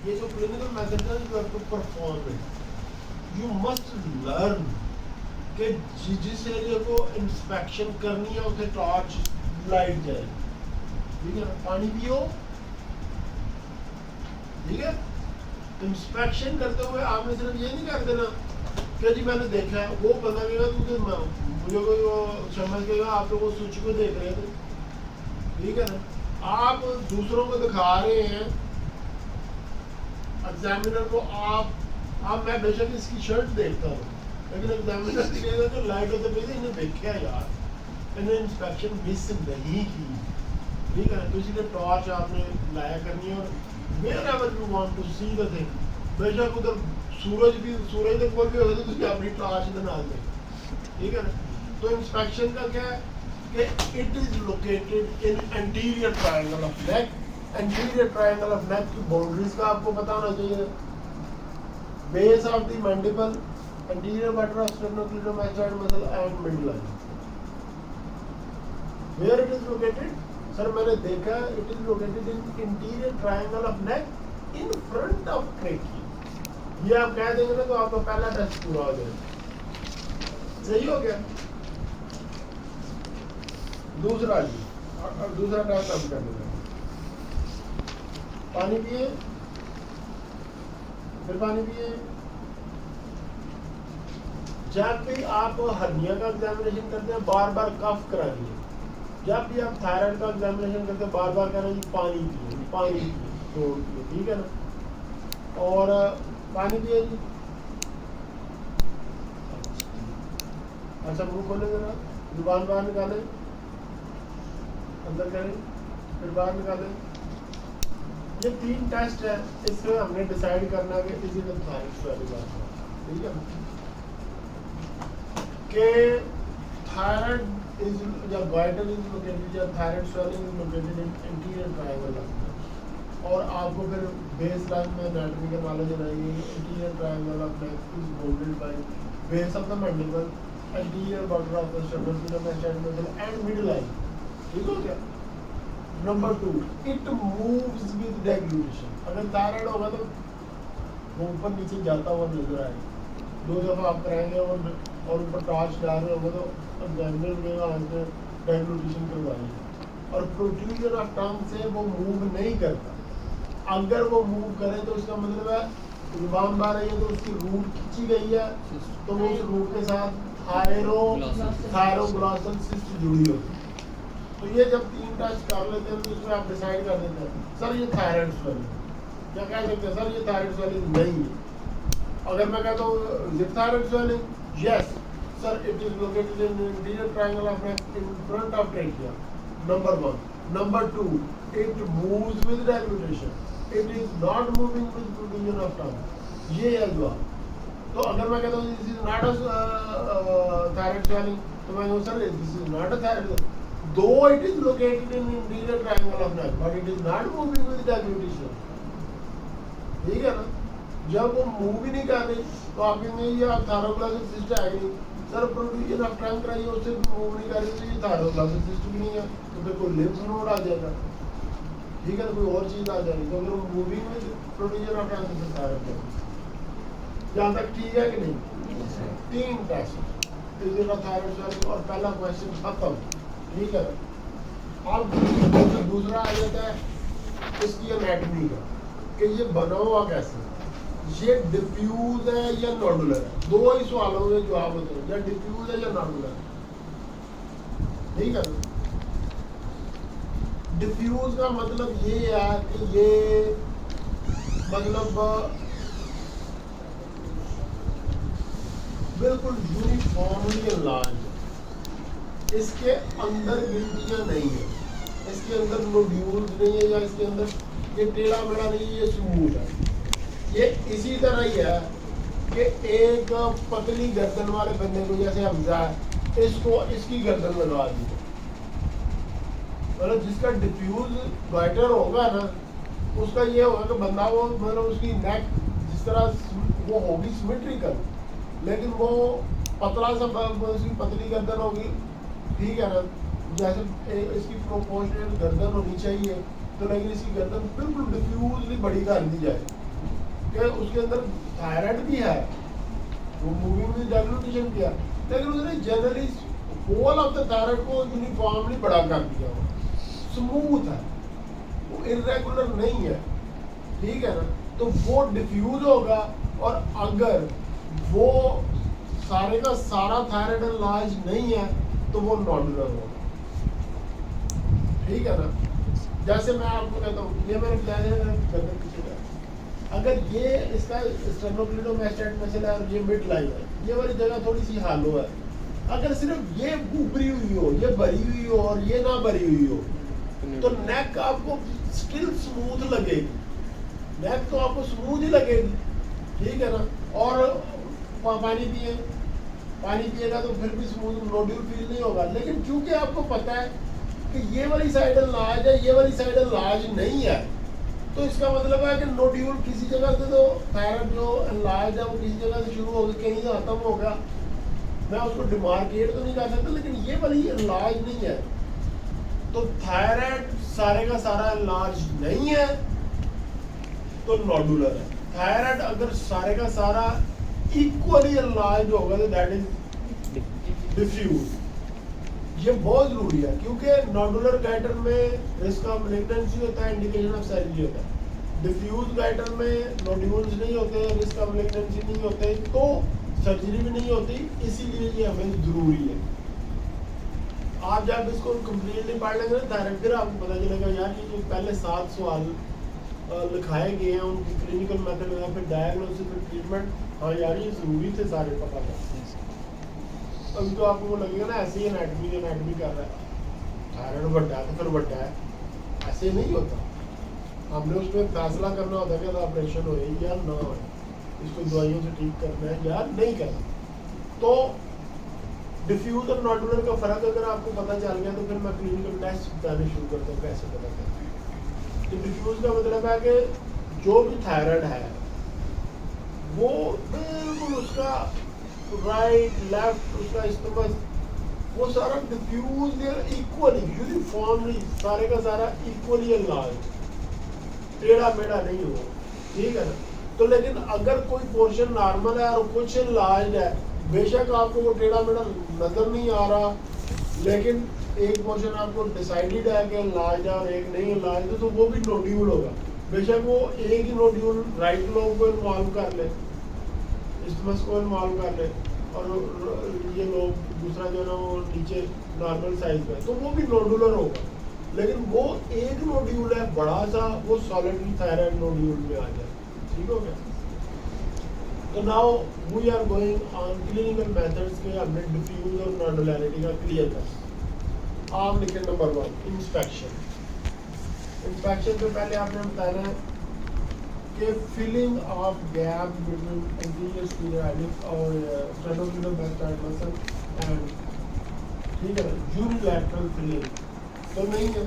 ये जो clinical method है you have to perform it, you must learn कि जिस एरिया को इंस्पेक्शन करनी है उसे टॉर्च लाइट जाए, ठीक है ना। पानी पियो, ठीक है। इंस्पेक्शन करते हुए आपने सिर्फ ये नहीं कर देना कि जी मैंने देखा है, वो बंदा कहेगा तू तो मुझे कोई वो समझ गएगा आप तो वो स्विच को देख रहे थे, ठीक है ना। आप दूसरों को दिखा रहे हैं एग्जामिनर को, आप मैं बेशक इसकी शर्ट देखता हूँ लेकिन एग्जामिनर कहेगा कि लाइट होते पहले इन्हें देखा यार, इन्हें इंस्पेक्शन मिस नहीं की, ठीक है। तो इसीलिए टॉर्च आपने लाया करनी है, और wherever you want to see the thing, बेशक उधर सूरज के कोल भी होगा तो तुझे अपनी टॉर्च में डाल दे, ठीक है ना। तो इंस्पेक्शन का क्या है कि it is located in anterior triangle of neck. Anterior triangle of neck की बाउंड्रीज का आपको पता होना चाहिए। Base of the mandible, anterior border of sternocleidomastoid muscle and mid line. Where it is located, sir मैंने देखा it is located in interior triangle of neck in front of trachea. ये आप कह देंगे ना तो आपका पहला टेस्ट पूरा हो जाएगा, सही हो गया। दूसरा जी, और दूसरा टेस्ट हम कर लेंगे। पानी पिए, फिर पानी पिए। जब भी आप हर्निया का एग्जामिनेशन करते हैं बार बार कफ कराइए, जब भी आप थायराइड का एग्जामिनेशन करते हैं बार बार कह रहे हैं पानी पिए, पानी पिए, ठीक है ना। और पानी पिए जी, अच्छा मुंह खोले जरा, जुबान बाहर निकाले, अंदर करें, फिर बाहर निकाले। ये 3 टेस्ट है, इसमें हमने डिसाइड करना है कि इसी में थायराइड वाली बात है, ठीक है। कि thyroid is the goiter is located, या thyroid swelling is located in anterior triangle of neck। और आपको फिर बेस लाइन में एनाटॉमी का नॉलेज रहेगी। anterior triangle of neck is bounded by base of the mandible, anterior border of the sternocleidomastoid muscle and midline, ठीक हो गया। Number 2, it moves with deglutition। अगर थायराइड होगा तो वो ऊपर नीचे जाता हुआ नजर आएगा। 2 दफा आप कराएंगे और ऊपर टॉर्च डाल रहे होंगे तो डेग्लूटेशन करवाइए। और प्रोट्रूजन ऑफ टंग से वो मूव नहीं करता। अगर वो मूव करे तो उसका मतलब है जुबान बाहर आई है तो उसकी रूट खींची गई है, तो वो उस रूट के साथ थायरोग्लॉसल सिस्ट जुड़ी होती है। तो ये जब 3 टेस्ट कर लेते हैं तो इसमें आप डिसाइड कर देते हैं सर ये थायराइड स्वेलिंग, क्या कह सकते हैं सर ये थायराइड स्वेलिंग नहीं है। अगर मैं कहता हूँ thyroid swelling, yes sir, it is located in the anterior triangle of neck in front of trachea. Number 1. Number 2, it moves with deglutition. It is not moving with protrusion of tongue. ये है जवाब। तो अगर मैं कहता हूँ this is not a thyroid swelling, तो मैं कहूँ sir this is not a thyroid, though it is located in anterior triangle of neck, but it is not moving with deglutition, ठीक है ना। जब वो मूव ही नहीं कर रही तो आप कहेंगे ये आप थायरोग्लॉसल सिस्ट है नहीं। सर प्रोट्रूजन ऑफ टंग कराइए उससे मूव नहीं कर रही तो ये थायरोग्लॉसल सिस्ट भी नहीं है, तो फिर कोई लिम्फ नोड आ जाएगा, ठीक है ना, कोई और चीज आ जाएगी। तो अगर वो मूविंग में प्रोट्रूजन ऑफ टंग से थायरोग्लॉसल, यहाँ तक ठीक है कि नहीं। 3 टेस्ट फिजिकल थायराइड स्वेलिंग और पहला क्वेश्चन खत्म, ठीक है। अब दूसरा आ जाता है इसकी एनाटॉमी का कि ये बना हुआ कैसे, ये डिफ्यूज है या नोडुलर है। 2 ही सवालों में जवाब होते हैं, या डिफ्यूज है या नोडुलर, ठीक है। डिफ्यूज का मतलब ये है कि ये मतलब बिल्कुल यूनिफॉर्मली एनलार्ज, इसके अंदर गिल्टियां नहीं है, इसके अंदर नोड्यूल्स नहीं है, या इसके अंदर ये टेढ़ा मेढ़ा नहीं है, ये स्मूथ है। ये इसी तरह ही है कि एक पतली गर्दन वाले बंदे को जैसे हमजा है इसको इसकी गर्दन लगा दी, मतलब जिसका डिफ्यूज गाइटर होगा ना उसका ये होगा कि बंदा वो मतलब उसकी नेक जिस तरह वो होगी सिमेट्रिकल, लेकिन वो पतला सा उसकी पतली गर्दन होगी, ठीक है ना। जैसे इसकी प्रोपोर्शनल गर्दन होनी चाहिए तो लेकिन इसकी गर्दन बिल्कुल डिफ्यूजली बड़ी कर दी जाए, कि उसके अंदर थायराइड भी है, वो मूविंग में डेवलूटेशन किया, लेकिन उसने generally whole of the thyroid को यूनिफॉर्मली बड़ा कर दिया, स्मूथ है, वो इरेगुलर नहीं है, ठीक है ना। तो वो डिफ्यूज होगा, और अगर वो सारे का सारा थायराइड इलाज नहीं है तो वो नॉडुलर होगा, ठीक है ना। जैसे मैं आपको कहता हूँ, ये मेरे प्लान है, अगर ये इसका स्टेनोक्लिडोमास्टाइड मसल है और ये मिड लाइन है, ये वाली जगह थोड़ी सी हालो है, अगर सिर्फ ये उभरी हुई हो, ये भरी हुई हो और ये ना भरी हुई हो, तो नेक आपको स्टिल स्मूथ लगेगी, नेक तो आपको स्मूथ ही लगेगी, ठीक है ना। और पानी पिए, पानी पिएगा तो फिर भी स्मूथ नोड्यूल फील नहीं होगा, लेकिन क्योंकि आपको पता है कि ये वाली साइड लार्ज है, ये वाली साइड लार्ज नहीं है, तो इसका मतलब है कि नोड्यूल किसी जगह से, तो थायराइड जो लार्ज है वो किसी जगह से शुरू होकर कहीं से खत्म होगा, मैं उसको डिमार्केट तो नहीं कर सकता, लेकिन ये वाली लार्ज नहीं है। तो थायराइड सारे का सारा लार्ज नहीं है तो नोडुलर है। थायराइड अगर सारे का सारा इक्वली लार्ज होगा तो दैट इज डिफ्यूज। ये बहुत जरूरी है, क्योंकि नोडुलर गाइटर में रिस्क ऑफ मैलिग्नेंसी होता है, इंडिकेशन ऑफ सर्जरी होता है। डिफ्यूज गाइटर में नोड्यूल्स नहीं होते, रिस्क ऑफ मैलिग्नेंसी नहीं होते, तो सर्जरी भी नहीं होती, इसीलिए ये हमें जरूरी है। आप जब इसको कंप्लीटली पढ़ लेंगे ना थायराइड, फिर आपको पता चलेगा यार ये जो पहले 7 सवाल लिखाए गए हैं, उनकी क्लिनिकल मेथड है, फिर डायग्नोसिस, फिर ट्रीटमेंट, हाँ यार ये जरूरी थे सारे पता था। अभी तो आपको वो लगेगा ना ऐसे ही एनाटमी कर रहा है, थायराइड बढ़ा है तो फिर बढ़ा है, ऐसे नहीं होता। हमने उसमें फैसला करना होता है कि ऑपरेशन हो या ना हो, इसको दवाइयों से ठीक करना है या नहीं करना। तो डिफ्यूज और नोडुलर का फर्क अगर आपको पता चल गया तो फिर मैं क्लिनिकल टेस्ट बताने शुरू करता हूँ कैसे पता करते हैं। तो डिफ्यूज का मतलब है कि जो भी थायराइड है वो बिल्कुल उसका राइट लेफ्ट उसका इस्तेमाल वो सारा डिफ्यूज इक्वली यूनिफॉर्मली सारे का सारा इक्वली लार्ज, टेढ़ा मेढ़ा नहीं हो, ठीक है ना। तो लेकिन अगर कोई पोर्शन नॉर्मल है और कुछ लार्ज है, बेशक आपको वो टेढ़ा मेढ़ा नजर नहीं आ रहा, लेकिन एक पोर्शन आपको डिसाइडेड है कि लार्ज है और एक नहीं लार्ज है, तो वो भी नोड्यूल होगा। बेशक वो एक ही नोड्यूल राइट लोब को इन्वॉल्व कर ले, इस्टमस को इन्वॉल्व कर ले, और ये लोग दूसरा जो है ना वो नीचे नॉर्मल साइज पे, तो वो भी नोडुलर होगा। लेकिन वो एक नोड्यूल है बड़ा सा, वो सॉलिडली थायराइड नोड्यूल में आ जाए, ठीक हो गया। तो now we are going on clinical methods के हमने डिफ्यूज और नोडुलैरिटी का क्लियर कर। आप लिखे नंबर 1 इंस्पेक्शन। इंस्पेक्शन से पहले आपने बताना है कि filling of gap between anterior sclerotic और स्टेनोक्लिडोमास्टाइड मसल एंड, ठीक है, यूनिलैटरल फिलिंग तो नहीं है।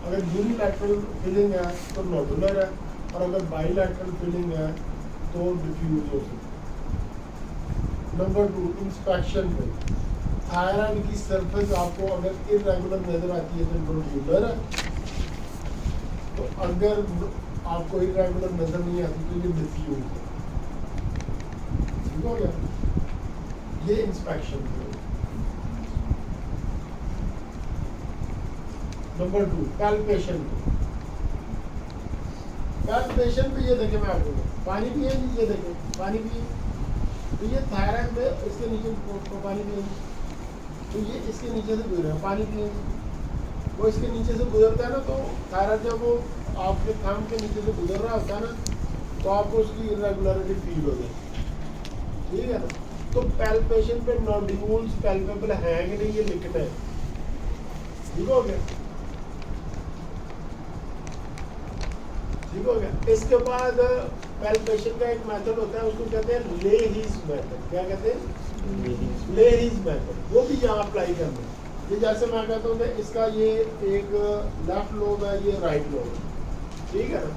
अगर यूनिलैटरल फिलिंग है तो नोडुलर है, और अगर बाइलैटरल फिलिंग है तो डिफ्यूज हो सकती। नंबर 2 इंस्पेक्शन पे थायराइड की सरफेस आपको अगर इरेगुलर नजर आती है तो नोडुलर है, तो अगर आपको इरेगुलर नजर नहीं आती तो ये डिफ्यूज है, ठीक हो गया। ये इंस्पेक्शन पे। नंबर 2 पैल्पेशन पे। पैल्पेशन पे ये देखें, मैं आपको पानी पिए, ये देखें पानी पिए, तो ये थायराइड में इसके नीचे पानी पिए, तो ये इसके नीचे से गुजर रहा है, पानी पिए, वो इसके नीचे से गुजरता है ना, तो थायराइड जब वो आपके थंब के नीचे से गुजर रहा होता है ना, तो आपको उसकी इरेगुलरिटी फील हो जाएगी, ठीक है ना। तो पैल्पेशन पे नोड्यूल्स पैल्पेबल हैं कि नहीं ये लिखना है, ठीक हो गया, ठीक हो गया। इसके बाद पैल्पेशन का एक मेथड होता है, उसको कहते हैं लेहीज मेथड। क्या कहते हैं? लेहीज मेथड। वो भी यहाँ अप्लाई करना है। ये जैसे मैं कहता हूँ कि इसका ये एक लेफ्ट लोब है, ये राइट लोब है, ठीक है ना।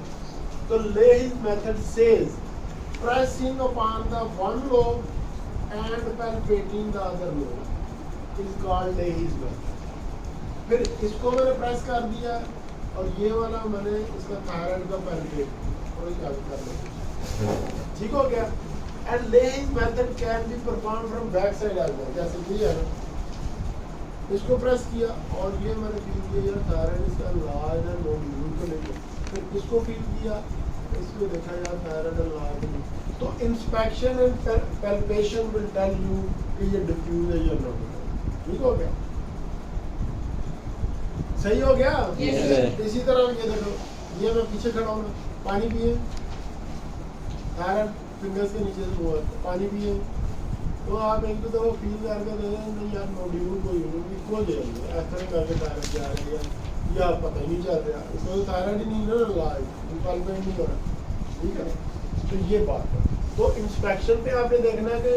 तो Lahey's method says pressing upon the one lobe and palpating the other lobe is called Leahy's method। फिर इसको मैंने प्रेस कर दिया और ये वाला मैंने इसका थायराइड का पैनकेट और याद कर लिया, ठीक हो गया। And laying method can be perform from back side as well, जैसे कि है इसको प्रेस किया और ये मैंने फील किया यार थायराइड इसका लार्ज है, नोड्यूल को लेके, फिर इसको फील किया, इसको देखा यार थायराइड लार्ज है। तो inspection and palpation will tell you कि ये डिफ्यूज है या नॉट। ठीक हो गया, सही हो गया। इसी तरह ये देखो, ये मैं पीछे खड़ा हूँ, पानी पिए, थायराइड फिंगर्स के नीचे से हुआ पानी पिए, तो आप एक दो दफा फील करके दे दें नहीं यार नोड्यूल कोई खो जाएंगे, ऐसा करके थायराइड जा रही है या पता ही नहीं चल रहा, इसको तो थायराइड ही नहीं ना लाइव पैल्पेट नहीं हो रहा। ठीक है, तो ये बात है। तो इंस्पेक्शन पे आपने देखना है कि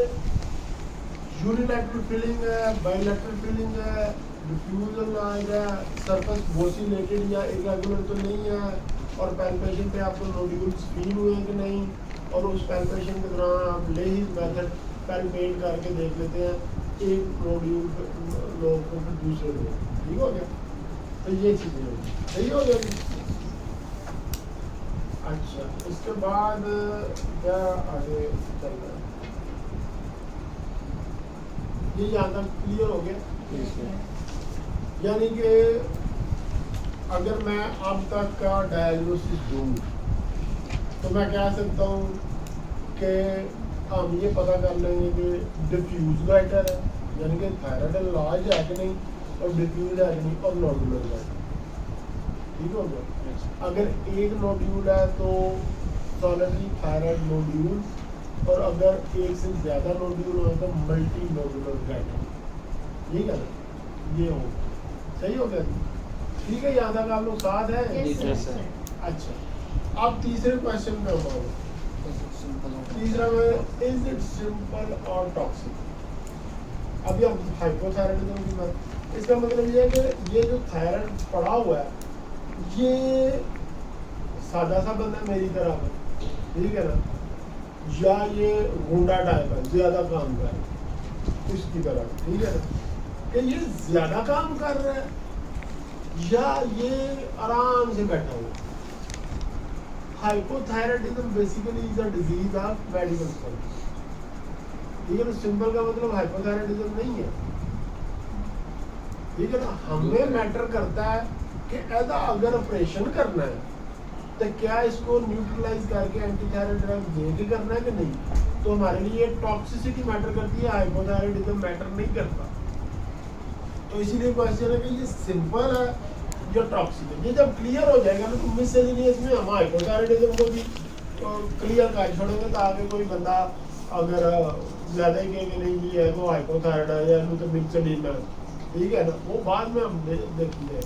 यूनिलैटरल फिलिंग है, बाइलैटरल फिलिंग है, डिफ्यूजन लाइन है, सरफेस बोसिलेटेड या इरेगुलर तो नहीं है, और पैल्पेशन पे आपको नोड्यूल्स फील हुए कि नहीं, और उस पैल्पेशन के दौरान आप लेहिज मेथड पैल्पेट करके देख लेते हैं एक नोड्यूल लोग को फिर दूसरे लोग। ठीक हो गया, तो ये चीज़ें होगी, सही हो गया। अच्छा, इसके बाद क्या आगे चल रहा है, ये यहाँ तक क्लियर हो गया। यानी कि अगर मैं अब तक का डायग्नोसिस दूँ तो मैं कह सकता हूँ कि हम ये पता कर लेंगे कि डिफ्यूज गाइटर है, यानी कि थायराइड लार्ज है कि नहीं, और डिफ्यूज है कि नहीं, और नोडुलर है। ठीक हो गया। अगर एक नोड्यूल है तो सॉलिडरी थायराइड नोड्यूल, और अगर एक से ज़्यादा नोड्यूल हो तो मल्टी नोडुलर गाइटर। ठीक है ना, ये हो सही हो गया। ठीक है, यहाँ तक आप लोग साथ हैं? अच्छा, अब तीसरे क्वेश्चन पे हम आओगे। तीसरा में इज इट सिंपल और टॉक्सिक। अभी हम हाइपोथायराइडिज्म की बात, इसका मतलब ये है कि ये जो थायराइड पड़ा हुआ है ये सादा सा बंदा मेरी तरह है, ठीक है ना, या ये गुंडा टाइप है, ज्यादा काम कर रहा है इसकी तरह, ठीक है ना, कि ये ज्यादा काम कर रहा है या ये आराम से बैठा हुआ। Hypothyroidism basically is a disease of medical study. ठीक है ना, सिंपल का मतलब हाइपोथायराइडिज्म नहीं है। ठीक है ना, हमें मैटर करता है कि ऐसा अगर ऑपरेशन करना है तो क्या इसको न्यूट्रलाइज करके एंटीथायराइड ड्रग दे के करना है कि नहीं। तो हमारे लिए टॉक्सिसिटी मैटर करती है, हाइपोथायराइडिज्म मैटर नहीं करता। तो इसीलिए क्वेश्चन है कि ये सिंपल है या टॉक्सिक है। ये जब क्लियर हो जाएगा ना तो मिससेलेनियस में हम हाइपोथायराइडिज्म को भी क्लियर कर छोड़ेंगे, ताकि कोई बंदा अगर ज़्यादा ही कहेंगे नहीं जी है वो हाइपोथायराइड है या तो मिक्सड है, ठीक है ना, वो बाद में हम देखेंगे।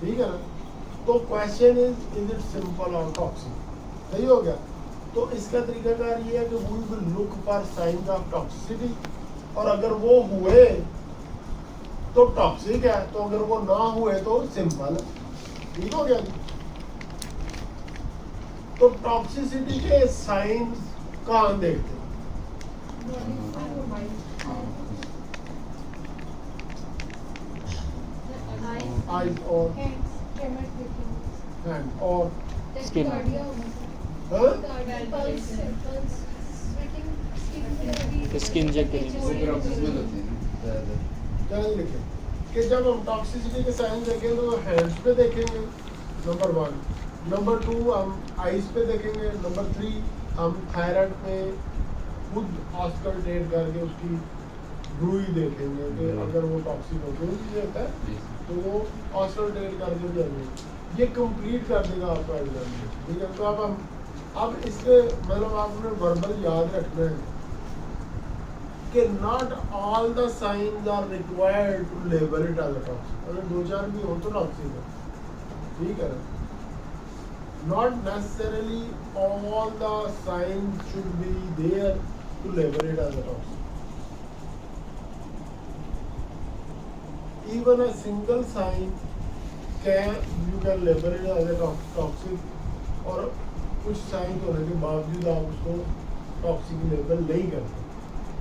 ठीक है ना, तो क्वेश्चन इज इट सिंपल और टॉक्सिक। सही हो गया। तो इसका तरीकाकार ये है कि we will look for signs of toxicity, और अगर वो हुए तो टॉक्सिक है, तो अगर वो ना हुए तो सिंपल है। ठीक हो गया। तो टॉक्सिसिटी के साइंस कहाँ देखते हैं? आइज और हैंड और स्किन, स्किन चेक क्या लिखे कि जब हम टॉक्सिसिटी के साइन देखेंगे तो हैंड्स पे देखेंगे नंबर 1, नंबर 2 हम आइज पे देखेंगे, नंबर 3 हम थायराइड पे खुद ऑस्कल्टेट करके उसकी ब्रूई देखेंगे कि अगर वो टॉक्सिक होता है तो वो ऑस्कल्टेट करके देंगे। ये कंप्लीट कर देगा आपका एग्जाम। ठीक है, तो अब इसके मतलब आपने वर्बल याद रखना है कि not all the signs are required to label it as a toxic. अगर 2-4 भी हो तो टॉक्सिक है। ठीक है ना, not necessarily all the signs should be there to label it as a toxic. Even a single sign you can label it as a toxic, और कुछ साइन होने के बावजूद आप उसको टॉक्सिक लेबल नहीं करते।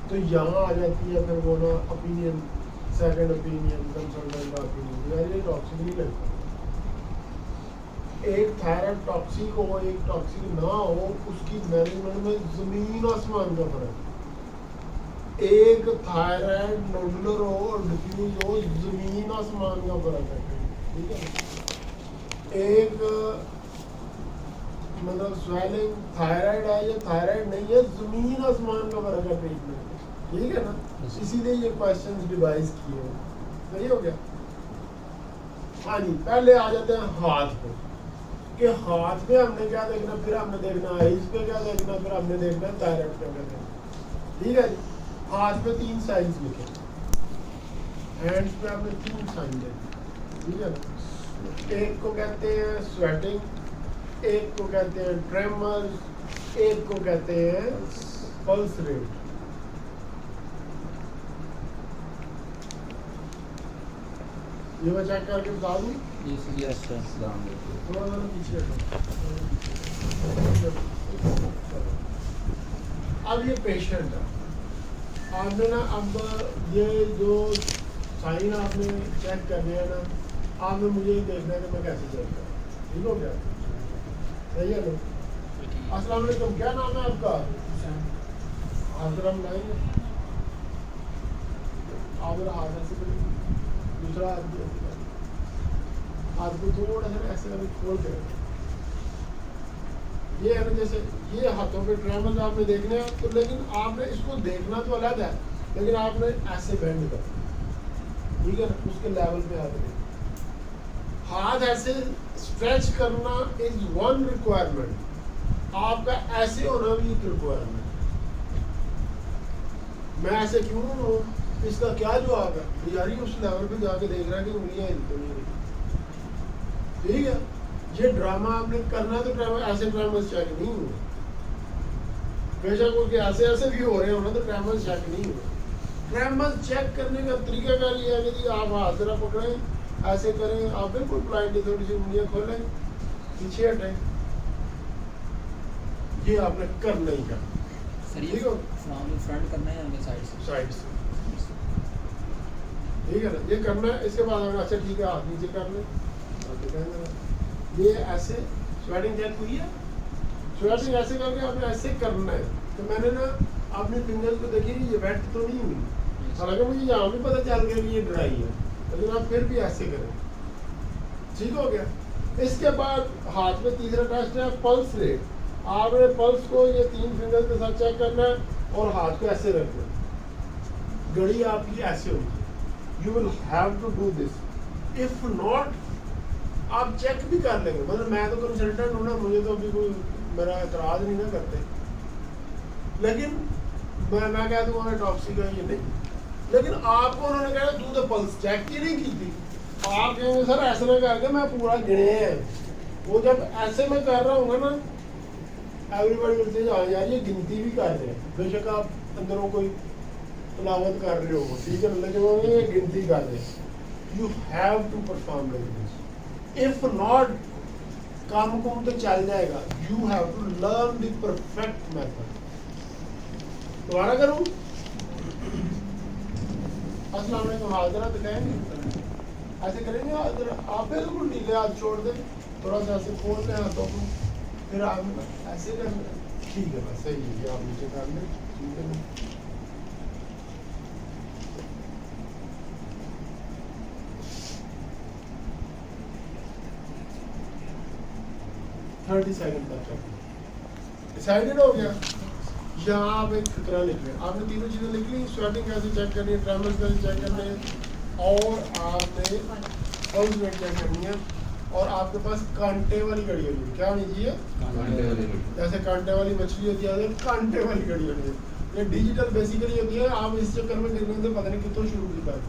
तो यहाँ आ जाती है फिर वो ना ओपिनियन, सेकंड ओपिनियन, कंसल्टेंट का ओपिनियन, यार ये टॉक्सिक नहीं लगता। एक थायराइड टॉक्सिक हो एक टॉक्सिक ना हो, उसकी मैनेजमेंट में जमीन आसमान का फर्क है। एक थायराइड नोडुलर हो और डिफ्यूज हो, जमीन आसमान का फर्क है, ठीक है। एक मतलब स्वेलिंग थायराइड है या थायराइड नहीं है, जमीन आसमान का फर्क है पेट में, ठीक है ना। इसीलिए ये क्वेश्चंस डिवाइस किए हैं। सही हो गया। हाँ जी, पहले आ जाते हैं हाथ पे कि हाथ पे हमने क्या देखना, फिर हमने देखना आइज पे क्या देखना, फिर हमने देखना थायराइड पे क्या देखना, ठीक है जी। हाथ पे 3 साइंस लिखे, हैंड्स पे हमने 3 साइन देखे, ठीक है ना। एक को कहते हैं स्वेटिंग, एक को कहते हैं ट्रेमर्स, एक को कहते हैं पल्स रेट। ये मैं चेक करके बता दूं। Yes sir. थोड़ा सा पीछे अब ये पेशेंट है, आपने ना अब ये जो साइन आपने चेक करने हैं ना, आपने मुझे ये देखना है कि मैं कैसे चेक करूँ, ठीक हो गया। सही है ना। अस्सलाम वालेकुम, क्या नाम है आपका? हाजरम लाइन, आप हाथ ऐसे करेंगे, दूसरा हाथ को थोड़ा सा ऐसे अभी खोल के रखें। ये है ना, जैसे ये हाथों पे ट्रेमर्स आपने देखने हैं तो, लेकिन आपने इसको देखना तो अलग है, लेकिन आपने ऐसे बेंड कर, ठीक है ना, उसके लेवल पे हाथ देखना। हाथ ऐसे स्ट्रेच करना इज वन रिक्वायरमेंट, आपका ऐसे होना भी एक रिक्वायरमेंट। मैं ऐसे क्यों हूँ, इसका क्या जवाब है? यार ये उस लेवल पे जाके देख रहा है कि उंगलियां हिलती नहीं रही, ठीक है। ये ड्रामा आपने करना है तो ड्रामा ऐसे ड्रामास चेक नहीं हुए, बेशक उसके ऐसे ऐसे भी हो रहे हो ना, तो ड्रामास चेक नहीं हुए। ड्रामास चेक करने का तरीका क्या है कि जी आप हाथ जरा पकड़ें, ऐसे करें, आप बिल्कुल ब्लाइंडली थोड़ी सी उंगलियां खोलें, पीछे हटें, ये आपने करना ही करना। ठीक है, फ्रंट करना है या साइड से? साइड से, ठीक है ना, ये करना है। इसके बाद हमें अच्छा ठीक है हाथ नीचे कर लें, ये ऐसे स्वेटिंग चेक हुई है, स्वेटिंग ऐसे करके आपने ऐसे करना है। तो मैंने ना अपने फिंगर्स को देखिए ये वेट तो नहीं हुई, हालांकि मुझे यहाँ भी पता चल गया कि ये ड्राई है, लेकिन आप फिर भी ऐसे करें, ठीक हो गया। इसके बाद हाथ में तीसरा टेस्ट है पल्स रेट। आपने पल्स को ये 3 फिंगर्स के साथ चेक करना है और हाथ को ऐसे रखना है, घड़ी आपकी ऐसे होगी। You will have to do this, if not आप चेक भी कर लेंगे, मतलब मैं तो कंसल्टेंट हूँ ना, मुझे तो अभी कोई मेरा एतराज़ नहीं ना करते, लेकिन मैं कह दूँगा टॉक्सिक है ये नहीं, लेकिन आपको उन्होंने कहा तू तो पल्स चेक ही नहीं की थी, आप कहेंगे सर ऐसे ना करके मैं पूरा गिने हैं। वो जब ऐसे में कर रहा हूँ ना, एवरीबॉडी विल से हाँ यार ये गिनती भी कर रहे हैं, बेशक आप अंदरों कोई तलावत कर रहे हो, ठीक है, लेकिन वो ये गिनती कर रहे हैं। You have to perform like this, if not काम कुम तो चल जाएगा। You have to learn the perfect method. दोबारा करूं? अस्सलाम वालेकुम, हाजिरा दिखाएंगे, ऐसे करेंगे हाजिरा, आप बिल्कुल ढीले हाथ छोड़ दें, थोड़ा सा ऐसे खोल लें हाथों को, फिर आप ऐसे करना, ठीक है, बस सही है, आप नीचे कर लें, ठीक है ना। 30 सेकंड तक चलें। डिसाइडेड हो गया। यहाँ आप एक फिक्रा लिख लें, आपने तीनों चीज़ें लिख ली, स्वेटिंग कैसे चेक करनी है, ट्रेमर्स कैसे चेक करने हैं, और आपने पल्स रेट चेक करनी है, और आपके पास कांटे वाली घड़ी होनी है। क्या होनी चाहिए? कांटे वाली घड़ी। जैसे कांटे वाली मछली होती है, कांटे वाली घड़ी होनी है। ये डिजिटल बेसिकली होती है, आप इस चक्कर में गिरने से पता नहीं कितों शुरू की था,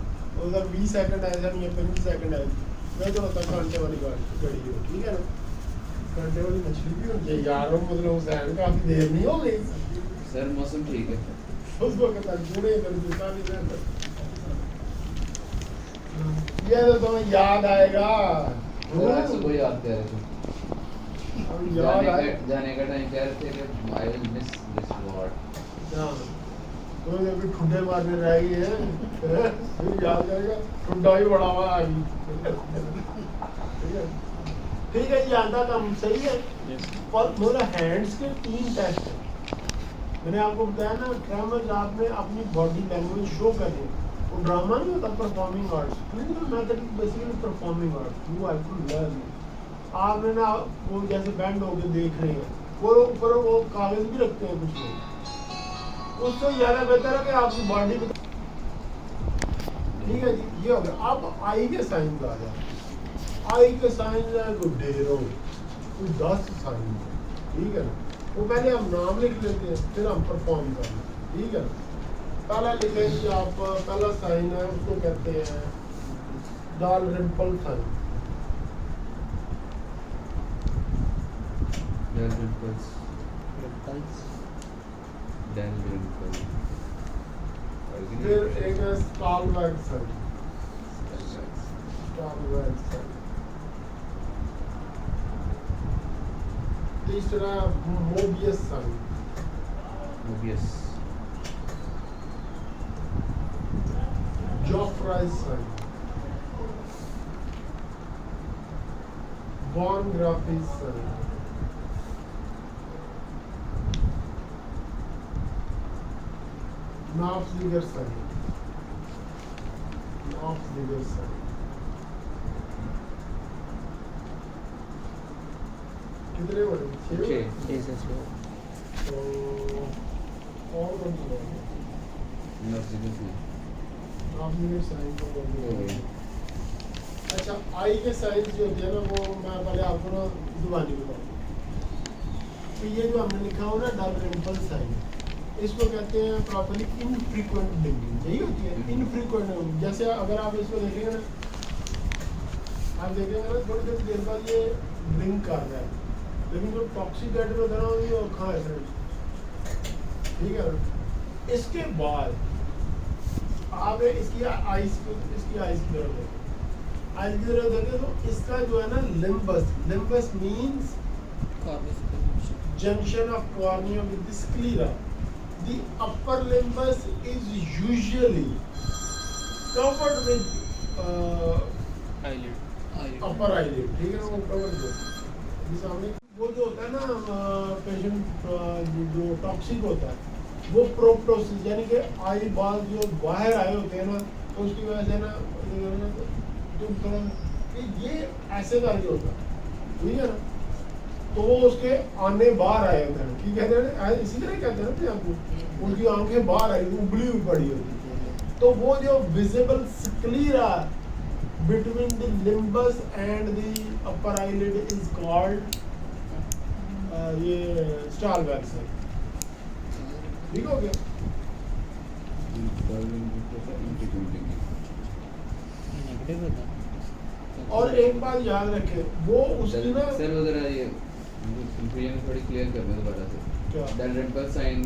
उधर 20 सेकंड आया था, नहीं 25 सेकंड आए, मैं तो होता कांटे वाली घड़ी हो, ठीक है ना। कांटे वाली मछली भी होती है यार, मतलब हुसैन काफी देर नहीं हो गई सर, मौसम ठीक है, उसको कहता पूरे इधर जूता भी रहता, ये तो तुम्हें याद आएगा। सुबह याद कर रहे थे, अब याद आए जाने का टाइम कह रहे थे कि I will miss this word. हाँ, तो अभी ठुड्डे मारने रह गई है, फिर याद करेगा ठुड्डा ही बड़ा हुआ अभी, ठीक है। ठीक है, ये आधा काम सही है। Yes. और मेरा हैंड्स के 3 टेस्ट है। मैंने आपको बताया ना, ट्रेमर्स आप में अपनी बॉडी लैंग्वेज शो करनी है। वो ड्रामा नहीं होता, performing arts. Clinical method basically performing arts. You have to learn. आपने ना वो जैसे बैंड होके देख रहे हैं, वो ऊपर वो कागज भी रखते हैं कुछ लोग, उससे ज़्यादा बेहतर है कि आपकी बॉडी। ठीक है जी, ये हो गया। अब आई के साइंस आ जाए। आई के साइंस है कोई ढेरों, कोई 10 साइंस है। ठीक है ना, वो पहले हम नाम लिख लेते हैं, फिर हम परफॉर्म करते हैं। ठीक है ना, पहला लिखें कि आप पहला साइन है, उसको कहते हैं Dalrymple sign. Dalrymple's. Ripples. Dalrymple. फिर एक है स्टालवैग साइन। Stellwag sign. तीसरा Mobius sign. Mobius. Joffrey sign. Von Graffi sign. Nafziger sign. Nafziger sign. कितने बड़े? 6? छः। Jesus Lord. तो और कौन सा है? Nafziger sign. Nafziger साइन तो हो गया। अच्छा, आई के साइज जो होते हैं ना, वो मैं पहले आपको ना जुबानी बताऊँ। तो ये जो हमने लिखा हो ना डालरिम्पल साइन, इसको कहते हैं प्रॉपर्ली इनफ्रीक्वेंट ब्लिंकिंग। यही होती है इनफ्रीक्वेंट। जैसे अगर आप इसको देखेंगे ना, आप देखेंगे ना थोड़ी देर देर बाद ये ब्लिंक कर रहा है, लेकिन जो टॉक्सिक एडर होता है ना, वो ये खा है। ठीक है ना, इसके बाद आप इसकी आइस की तरफ देखें। आइस की तरफ देखें तो इसका जो है ना limbus means junction of cornea with the sclera. The upper limbus is usually covered with Eyelid. upper eyelid. ठीक है ना, वो covered जो ये सामने वो जो होता है ना पेशेंट जो टॉक्सिक होता है, वो प्रोप्टोसिस यानी कि आई बाल जो बाहर आए होते हैं ना, तो उसकी वजह से ना जो थोड़ा ये ऐसे करके होता है। ठीक है ना, तो वो उसके आने बाहर आए होते हैं। ठीक है, इसी तरह कहते हैं ना आपको, उनकी आंखें बाहर आई, उबली हुई पड़ी होती है। तो वो जो visible sclera between the limbus and the upper eyelid is called ये स्टालवैग साइन। ठीक हो गया। Negative होता है. और एक बात याद रखें, वो उसकी ना सर वो जरा ये कंफ्यूजन थोड़ी क्लियर कर दो दोबारा से। क्या? डालरिम्पल साइन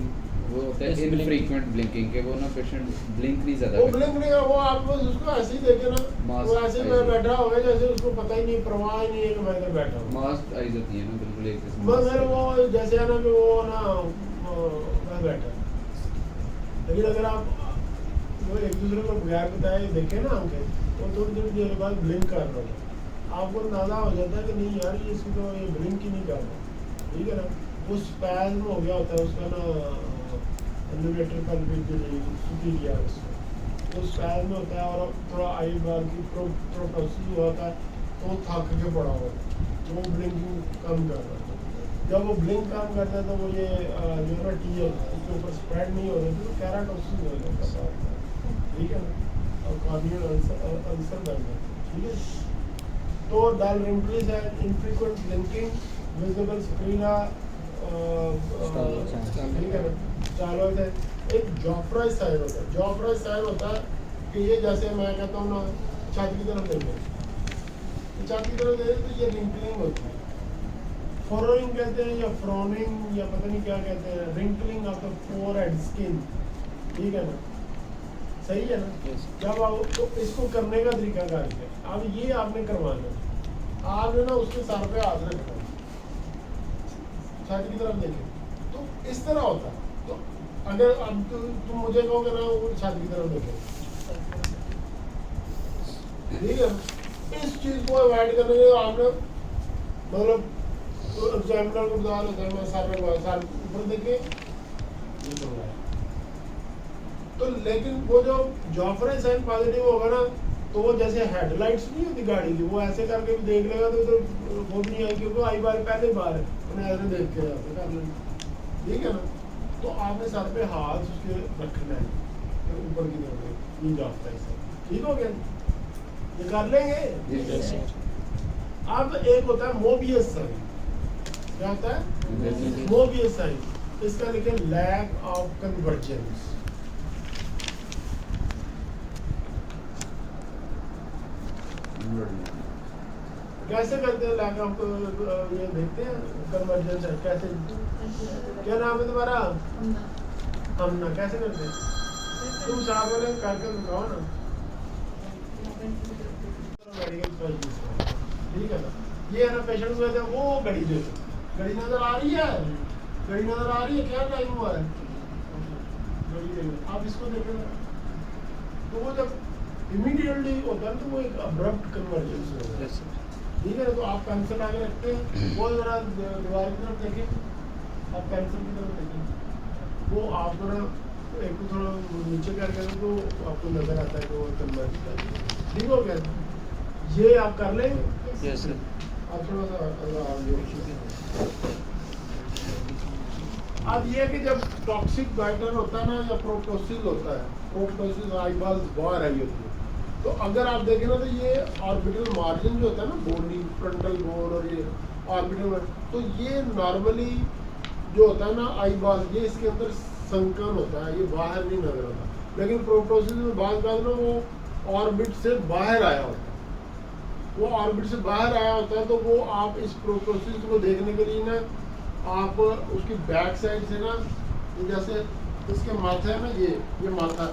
वो होता है Yes, blink. इनफ्रीक्वेंट ब्लिंकिंग के, वो ना पेशेंट ब्लिंक नहीं ज्यादा वो करता। ब्लिंक नहीं है, वो आप बस उसको ऐसे ही देखे ना, Mask वो ऐसे ही eyes. बैठा होगा जैसे उसको पता ही नहीं, परवाह ही नहीं है कि मैं इधर बैठा हूँ। मास्क आइज होती है ना, बिल्कुल एक किस्म बस फिर वो जैसे है ना कि वो ना मैं बैठा है। लेकिन अगर आप वो एक दूसरे को बगैर बताए देखे ना आंखें, वो थोड़ी देर बाद ब्लिंक कर रहा है, आपको अंदाजा हो जाता है कि नहीं यार ये इसकी तो ये ब्लिंक ही नहीं कर रहा। ठीक है ना, वो स्पैज़म हो गया होता है उसका ना, एलिवेटर पर भी जो सूखी गया उसको, तो स्पैज़म में होता है और थोड़ा आई बार की प्रोटोसिस होता है, तो वो थक के पड़ा हुआ है, तो वो ब्लिंकिंग कम कर रहा है। जब वो ब्लिंक कम करता है तो वो ये जो ना टी उसके ऊपर स्प्रेड नहीं हो रही थी, तो कैराटोसिस हो जाता है। ठीक है ना, और कॉर्नियल अल्सर बन जाता है। ठीक है, तो डालरिम्पल है इनफ्रीक्वेंट ब्लिंकिंग, विजिबल स्क्लीरा, ठीक है ना, स्टालवैग है। एक जॉफ्राई साइन होता है। जॉफ्राई साइन होता है कि ये जैसे मैं कहता हूँ ना, छाती की तरफ देखें, तो छाती की तरफ देखें तो ये रिंकलिंग होती है। फरोइंग कहते हैं या फ्रॉनिंग या पता नहीं क्या कहते हैं, wrinkling of the forehead skin. ठीक है ना, सही है ना। Yes. जब आप तो इसको करने का तरीका क्या है, अब ये आपने करवाना है, आपने ना उसके सर पे हाथ रखना है, छाती की तरफ देखें तो इस तरह होता है। तो अगर अब तुम मुझे कहोगे ना वो छाती की तरफ देखें, ठीक है, इस चीज को अवॉइड करने के लिए आपने मतलब तो एग्जामिनर को बता रहा था मैं सर लगवाया, सर ऊपर देखे ये करवाया। तो लेकिन वो जो जॉफरे साइन पॉजिटिव होगा ना, तो वो जैसे हेडलाइट्स नहीं होती गाड़ी की, वो ऐसे करके भी देख लेगा तो वो भी नहीं आएगी, क्योंकि आई बार पहले बार है उन्हें ऐसे देख के ऐसे कर लेंगे, ठीक है ना। तो आपने सर पे हाथ उसके रखना है ऊपर की तरफ, ये जॉफरा है, ठीक हो गया, ये कर लेंगे। Yes, sir. अब एक होता है मोबियस साइन, क्या होता है मोबियस साइन, इसका लिखे लैक ऑफ कन्वर्जेंस। कैसे करते हैं लैक ऑफ, ये देखते हैं कन्वर्जेंस है कैसे, क्या नाम है तुम्हारा? हमना। कैसे करते हैं? तुम साथ वाले करके दिखाओ ना। ठीक है ना, ये है ना पेशेंट हुए थे, वो घड़ी देखो, घड़ी नजर आ रही है, घड़ी नजर आ रही है, क्या टाइम हुआ है, घड़ी देखो, आप इसको देखें ना, तो वो जब इमीडिएटली होता है तो वो एक अब्रप्ट कन्वर्जेंस होता है, ठीक है ना। तो आप पेंसिल आगे रखते हैं, वो जरा दीवार की तरफ देखें, आप पेंसिल की तरफ देखें, वो आप थोड़ा एक को थोड़ा नीचे करके तो आपको नजर आता है कि वो कन्वर्जेंस, ठीक हो गया। ये आप कर लेंगे। Yes sir. आप थोड़ा सा अब ये है कि जब टॉक्सिक गाइटर होता है ना, या प्रोटोसिल होता है, प्रोटोसिल आईबॉल्स बाहर आई होती है, तो अगर आप देखें ना तो ये ऑर्बिटल मार्जिन जो होता है ना, बोनी फ्रंटल बोन और ये ऑर्बिटल, तो ये नॉर्मली जो होता है ना आईबॉल, ये इसके अंदर संकन होता है, ये बाहर नहीं नजर आता, लेकिन प्रोटोसिस में बाद ना वो ऑर्बिट से बाहर आया होता है, वो ऑर्बिट से बाहर आया होता है, तो वो आप इस प्रोटोसिस को देखने के लिए ना आप उसकी बैक साइड से ना, जैसे इसके माथा है ना, ये माथा,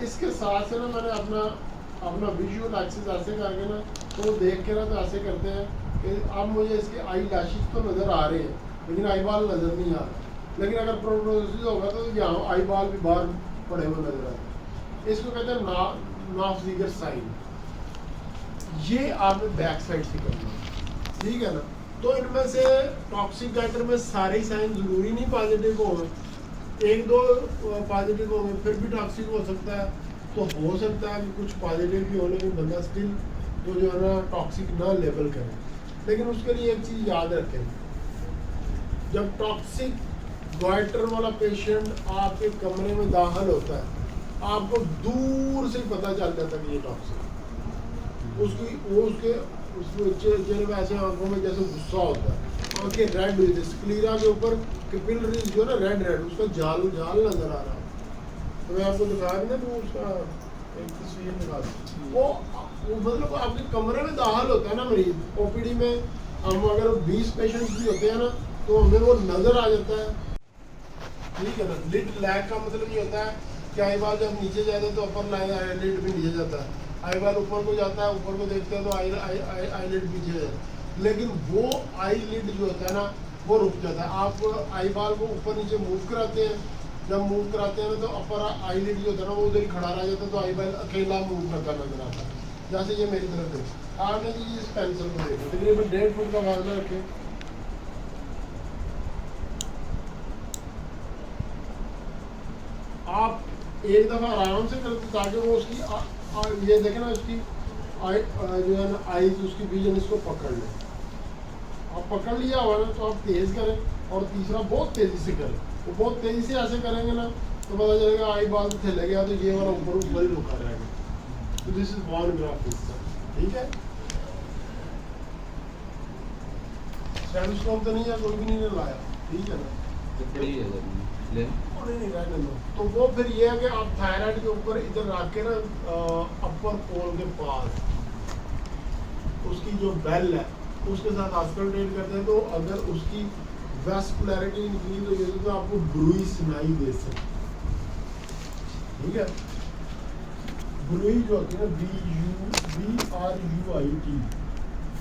इसके साथ से ना मैंने अपना विजुअल एक्सिस ऐसे करके ना, तो वो देख के ना तो ऐसे करते हैं कि अब मुझे इसके आई लैशेस तो नज़र आ रहे हैं, लेकिन आई बाल नज़र नहीं आ रहा, लेकिन अगर प्रोटोसिस होगा तो यहाँ आई बाल भी बाहर पड़े हुए नजर आते हैं, इसको कहते हैं नाफजिगर साइन। ये आपने बैक साइड से करना, ठीक है ना। तो इनमें से टॉक्सिक गाइटर में सारे ही साइन जरूरी नहीं पॉजिटिव होंगे, एक दो पॉजिटिव होंगे, फिर भी टॉक्सिक हो सकता है, तो हो सकता है कि कुछ पॉजिटिव भी हो, लेकिन बंदा स्टिल तो जो है ना टॉक्सिक ना लेबल करे। लेकिन उसके लिए एक चीज़ याद रखें, जब टॉक्सिक गाइटर वाला पेशेंट आपके कमरे में दाखिल होता है, आपको दूर से पता चल जाता है कि ये टॉक्सिक, उसके चेहरे में ऐसे आंखों में जैसे गुस्सा होता है, आंखें रेड हुई थी, स्क्लीरा के ऊपर कैपिलरीज जो है ना रेड उसका जाल नजर आ रहा है। तो मैं आपको दिखा दूँ तो उसका एक तस्वीर निकाल, वो मतलब आपके कमरे में दाखिल होता है ना मरीज, ओपीडी में हम अगर 20 पेशेंट्स भी होते हैं ना, तो हमें वो नजर आ जाता है, ठीक है ना। लिड लैग का मतलब ये होता है कि आई बाल जब नीचे जाते हैं तो अपर लिड भी नीचे जाता है, आई बाल ऊपर को जाता है, ऊपर को देखते हैं तो आई लिड पीछे है, लेकिन वो आई लिड जो होता है ना वो रुक जाता है। आप आई बाल को ऊपर नीचे मूव कराते हैं, जब मूव कराते हैं ना तो अपर आई लिड जो होता है ना वो उधर ही खड़ा रह जाता है, तो आई बाल अकेला मूव करता नजर आता है। जैसे ये मेरी तरफ देखो, आपने जी इस पेंसिल को देखो, तकरीबन 1.5 फुट का फासला रखें, आप एक दफ़ा आराम से करते ताकि वो उसकी ये देखें ना, उसकी आई जो है ना आईज उसकी विजन इसको पकड़ ले। आप पकड़ लिया हुआ ना तो आप तेज़ करें, और तीसरा बहुत तेज़ी से करें, वो बहुत तेज़ी से ऐसे करेंगे ना तो पता चलेगा आई बाल थैले गया, तो ये वाला ऊपर ही रुका रहेगा। तो दिस इज वन ग्राफ, ठीक है। स्टेथोस्कोप तो नहीं है, कोई भी नहीं लाया, ठीक है ना, नहीं रहने दो। तो वो फिर ये है कि आप थायराइड के ऊपर इधर रख के ना अपर पोल के पास उसकी जो बेल है उसके साथ आस्कल्टेट करते हैं, तो अगर उसकी वेस्कुलरिटी इंक्रीज हो जाती तो आपको ब्रूई सुनाई दे सकती, ठीक है। ब्रूई जो होती है ना, BRUIT,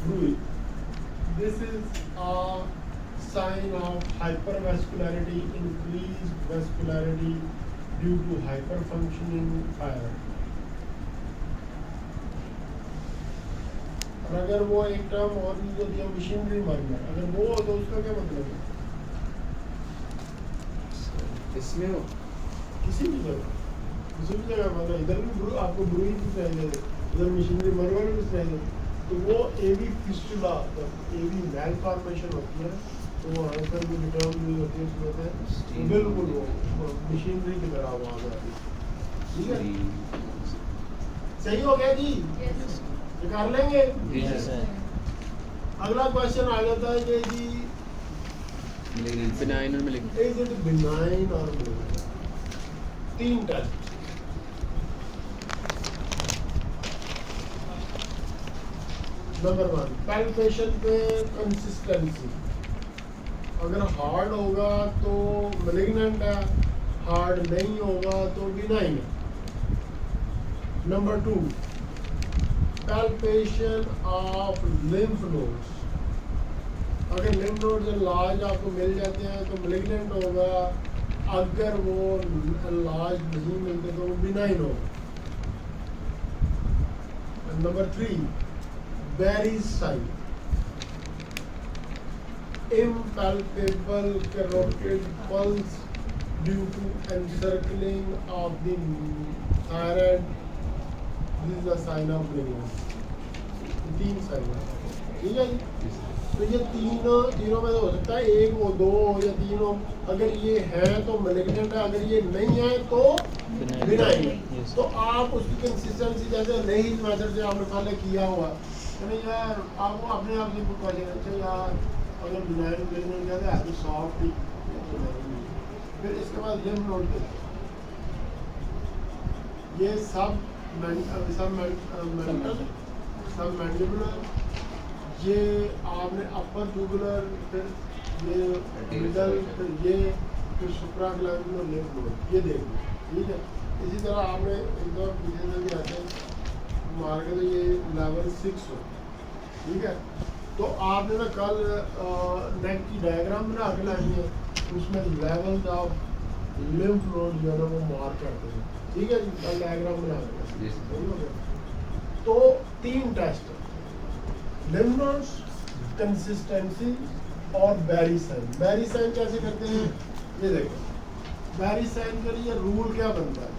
bruit, this is sign of hypervascularity, increased vascularity due to hyperfunctioning thyroid. और अगर वो एक टर्म और भी जो दिया मशीनरी मरना, अगर वो हो तो उसका क्या मतलब है? इसमें हो किसी भी जगह मतलब इधर भी आपको ब्रूइंग भी चाहिए, इधर मशीनरी मरना भी चाहिए, तो वो एवी फिस्टुला एवी मैल फॉर्मेशन होती है, तो वो आंसर भी रिटर्न भी होती है उसमें से बिल्कुल वो मशीनरी की तरह वो आ जाती है। ठीक है, सही हो गया जी, ये कर लेंगे। Yes, sir. अगला क्वेश्चन आ जाता है कि जी benign और malignant इज इट बिनाइन और malignant? 3 टेस्ट। नंबर 1, पैल्पेशन पे कंसिस्टेंसी, अगर हार्ड होगा तो malignant है, हार्ड नहीं होगा तो बिनाइन है। Number 2, palpation of lymph nodes, अगर lymph nodes enlarged आपको मिल जाते हैं तो malignant होगा, अगर वो enlarged नहीं मिलते तो वो benign होगा। Number 3, Barry's sign, impalpable carotid pulse due to encircling of the thyroid, this is a sign of malignancy। 3 sign है, ठीक है जी। तो ये तीनों में तो हो सकता है 1 हो, 2 हो या 3 हो। अगर ये है तो malignant है, अगर ये नहीं है तो benign है। Yes. तो आप उसकी कंसिस्टेंसी जैसे नहीं मेथड से आपने पहले किया हुआ, यानी यार आपको अपने आप से पूछा जाए, अच्छा यार अगर benign malignant क्या है तो सॉफ्ट ही। फिर इसके बाद lymph node के ये सब मैंडिबुलर, ये आपने अपर ट्यूबुलर, फिर ये मिडल, फिर ये, फिर सुप्राक्लैविकुलर लिम्फ नोड, ये देख लो, ठीक है। इसी तरह आपने एकदम पीछे से भी आते हैं मार के, तो ये लेवल 6 हो, ठीक है। तो आपने ना कल नेक की डायग्राम बना के लानी है, उसमें लेवल ऑफ लिम्फ नोड जो है ना वो मार्क करते हैं, ठीक है जी। कल डायग्राम बना के तो 3 टेस्ट, लिम्फ नोड्स, कंसिस्टेंसी और बैरी साइन। बैरी साइन कैसे करते हैं, ये देखो। बैरी साइन के लिए रूल क्या बनता है,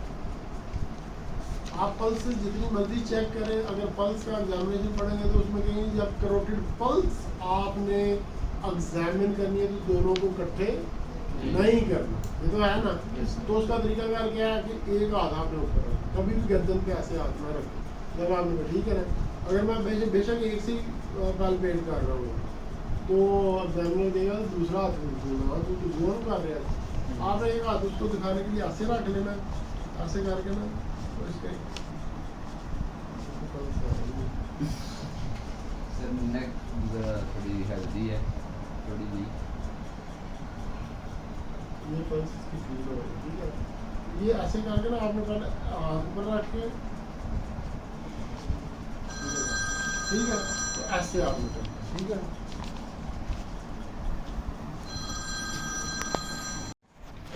आप पल्स जितनी मर्जी चेक करें, अगर पल्स का एग्जामिनेशन पढ़ेंगे तो उसमें कहीं जब कैरोटिड पल्स आपने एग्जामिन करनी है तो दोनों को इकट्ठे नहीं करना, ये तो है ना। तो उसका तरीका क्या है कि एक हाथ आपने ऊपर रखा, कभी भी गर्दन पे ऐसे हाथ ना रखें जब आपने, ठीक है ना। अगर मैं बेशक एक से पैल्पेट कर रहा हूँ तो एग्जामिनर देगा दूसरा हाथ घूमना, तो जोन कर रहे हैं आपने एक हाथ उसको दिखाने के लिए ऐसे रख लेना, ऐसे करके ना, तो इसके सर नेक थोड़ी हेल्दी है, थोड़ी वीक। ये पल्स इसकी फील हो रही है, ठीक है। ये ऐसे करके ना आपने पहले हाथ पर रख के, ठीक है, तो ऐसे आपने करना, ठीक है।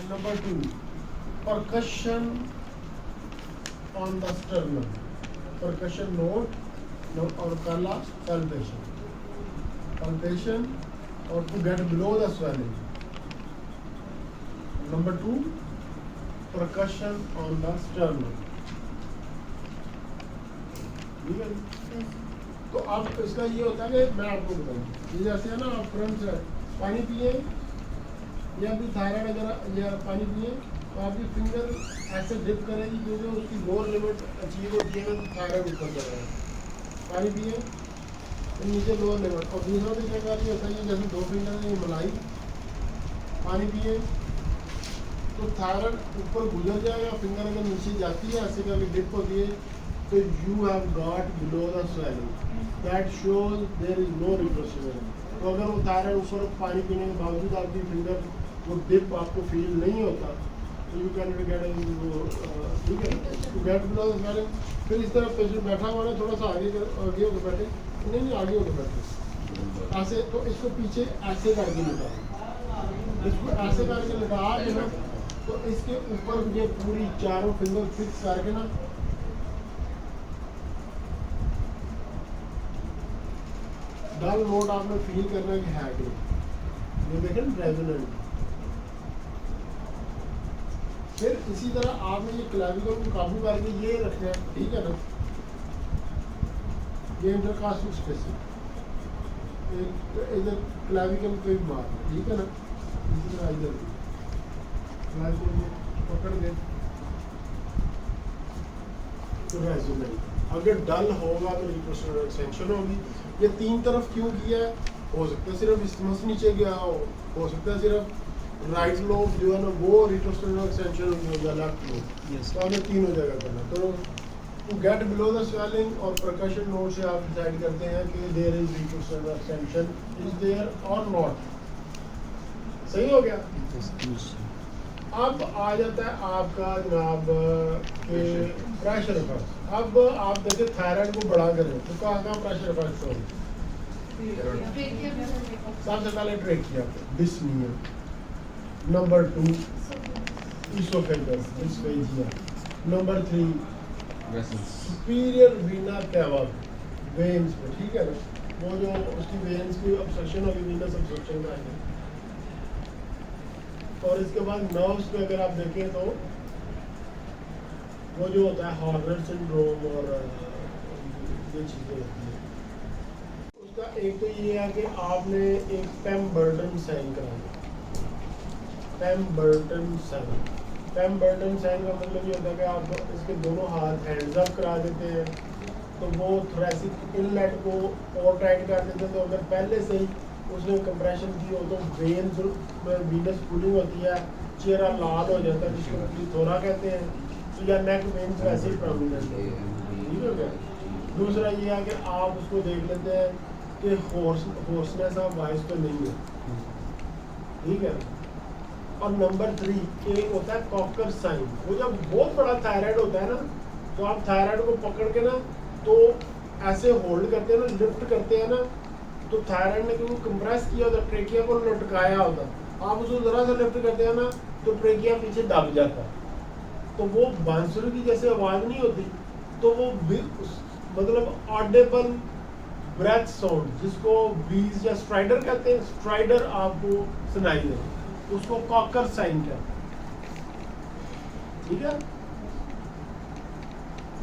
Number 2, percussion on the sternum, percussion note और पहला palpation or to get below the swelling। Number 2, percussion on the sternum, ठीक है। तो अब इसका ये होता है कि मैं आपको बताऊँ, ये जैसे है ना, आप फ्रंट से पानी पिए या भी थायराइड अगर या पानी पिए तो आपकी फिंगर ऐसे डिप करेगी, क्योंकि उसकी लोअर लिमिट अचीव होती है ना, तो थायराइड ऊपर चला है। पानी पिए तो नीचे लोअर लिमिट, और दूसरा भी क्या करती है, सही है, जैसे 2 फिंगर में मलाई, पानी पिए तो थायराइड ऊपर गुजर जाएगा, फिंगर अगर नीचे जाती है ऐसे करके डिप होती है, तो you have got below the swelling, that shows there is no reversible. तो अगर वो थायराइड ऊपर पानी पीने के बावजूद आपकी फिंगर वो डिप आपको फील नहीं होता, तो यू कैन गेट, ठीक है, to get below the swelling. फिर इस तरह पेशेंट बैठा हुआ है, थोड़ा सा आगे होकर बैठे, नहीं आगे होकर बैठे ऐसे, तो इसको पीछे ऐसे करके लिटा, इसको ऐसे करके लिटा के ना, तो इसके ऊपर ये पूरी चारों फिंगर फिक्स करके ना, डल नोट आपने फील करना है कि है कि ये देखें रेजोनेंट। फिर इसी तरह आपने ये क्लैविकल को काबू करके ये रखना है, ठीक है ना, ये इंटरकास्टल स्पेसिंग इधर क्लैविकल पे भी मारना, ठीक है ना, इसी तरह इधर भी क्लैविकल को पकड़ के तो रेजोनेंट। अगर डल होगा तो रिट्रोस्टेनल एक्सटेंशन होगी। ये तीन तरफ क्यों किया है? हो सकता है सिर्फ इसमें से नीचे गया हो सकता है सिर्फ राइट लोब जो है ना वो रिट्रोस्टेनल एक्सटेंशन हो गया, लेफ्ट लोब, तो हमें तीनों जगह करना। तो to get below the swelling और परकशन नोट से आप डिसाइड करते हैं कि there is retrosternal extension is there और नॉट। सही हो गया। अब आ जाता है आपका जनाब के प्रेशर इफेक्ट। अब आप देखिए थायराइड को बढ़ा करें तो कहाँ कहाँ प्रेशर इफेक्ट हो? सबसे पहले trachea, dyspnoea, number 2 oesophagus, dysphagia, number 3 superior vena cava, veins पे, ठीक है ना, वो जो उसकी वेन्स की ऑब्स्ट्रक्शन होगी, वीनस ऑब्स्ट्रक्शन का है। और इसके बाद नर्व्स पे अगर आप देखें तो वो जो होता है हॉर्नर सिंड्रोम और ये चीज़ें होती हैं। उसका एक तो ये है कि आपने एक पेम्बर्टन साइन कराना, पेम्बर्टन साइन। पेम्बर्टन साइन का मतलब ये होता है कि आप इसके दोनों हाथ हैंड्स अप करा देते हैं तो वो थोरेसिक इनलेट को और टाइट कर देते हैं। तो अगर पहले से ही उसने कंप्रेशन की हो तो वेन्स में वीनस कूलिंग होती है, चेहरा लाल हो जाता है जिसको थोड़ा कहते हैं, तो या नेक वेन्स वैसे ही प्रोमिनेंट है, ठीक हो गया। दूसरा ये है कि आप उसको देख लेते हैं कि होर्सनेस ऑफ वॉइस तो नहीं है, ठीक है। और नंबर 3 एक होता है कॉकर साइन। वो जब बहुत बड़ा थायराइड होता है ना तो आप थायराइड को पकड़ के ना तो ऐसे होल्ड करते हैं ना, लिफ्ट करते हैं ना, तो थायराइड ने क्योंकि कंप्रेस किया होता, ट्रेकिया को लटकाया होता, आप उसको जरा सा लिफ्ट करते हैं ना तो ट्रेकिया पीछे दब जाता है। तो वो बांसुरी की जैसे आवाज नहीं होती, तो वो मतलब ऑडिबल ब्रेथ साउंड जिसको बीज या स्ट्राइडर कहते हैं, स्ट्राइडर आपको सुनाई दे, उसको कॉकर साइन कहते हैं, ठीक है।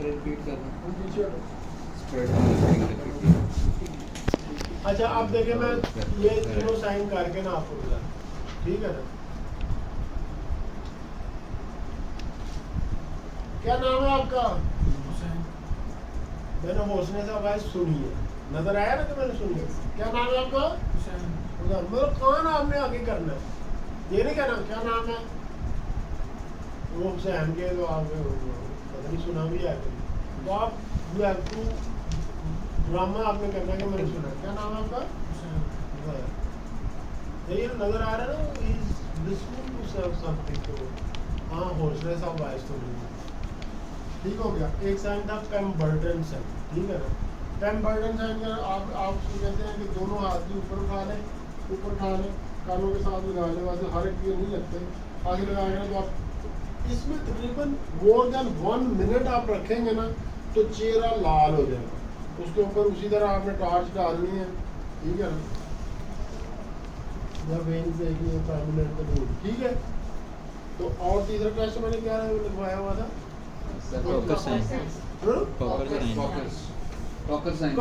रिपीट करना। अच्छा आप देखें, मैं ये तीनों साइन करके ना आपको बता, ठीक है ना। क्या नाम है आपका? मैंने हौसले से आवाज सुनी है, नजर आया ना कि मैंने सुनी है। क्या नाम है आपका? मतलब कौन आपने आगे करना है, ये नहीं कहना क्या नाम है वो हुसैन के, तो आप पता नहीं सुना भी है तो आप यू हैव टू ड्रामा आपने करना है कि मैंने सुना। क्या नाम है आपका? ये नजर आ रहा है ना, इज दिस समथिंग। तो हाँ हौसले से आवाज तो नहीं, ठीक हो गया। एक साइन था पेम्बर्टन साइन, ठीक है ना। पेम्बर्टन साइन का आप उसको कहते हैं कि दोनों हाथ भी ऊपर उठा लें, कानों के साथ लगा लें, वैसे हर एक ये नहीं लगते, आगे लगाएंगे तो आप इसमें तकरीबन मोर देन 1 मिनट आप रखेंगे ना तो चेहरा लाल हो जाएगा। उसके ऊपर उसी तरह आपने टॉर्च डालनी है, ठीक है ना, या वेन्स देखनी है प्रोमिनेंट तो दूर, ठीक है। तो और तीसरा टेस्ट मैंने क्या लिखवाया हुआ था? Kocher sign. Kocher sign.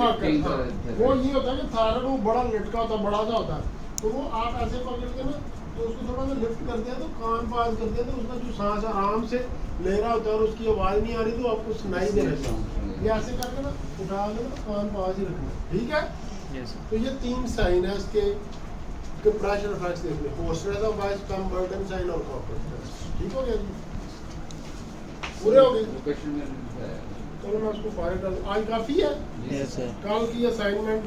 वो ये होता है कि थायराइड वो बड़ा लटका होता है, बड़ा सा होता है, तो वो आप ऐसे पकड़ के ना तो उसको थोड़ा सा लिफ्ट करते हैं तो कान पास करते हैं तो उसका जो सांस आराम से ले रहा होता है और उसकी आवाज़ नहीं आ रही तो आपको सुनाई दे रही है। ये ऐसे करके ना उठा के ना कान पास ही रखना, ठीक है। तो ये 3 साइन है इसके प्रेशर इफेक्ट्स देखने, हौसले ऑफ वॉइस, पेम्बर्टन साइन और कॉकर, ठीक हो गया जी, पूरे हो गए। चलो मैं उसको फायर कर, आज काफ़ी है, यस सर। कल की असाइनमेंट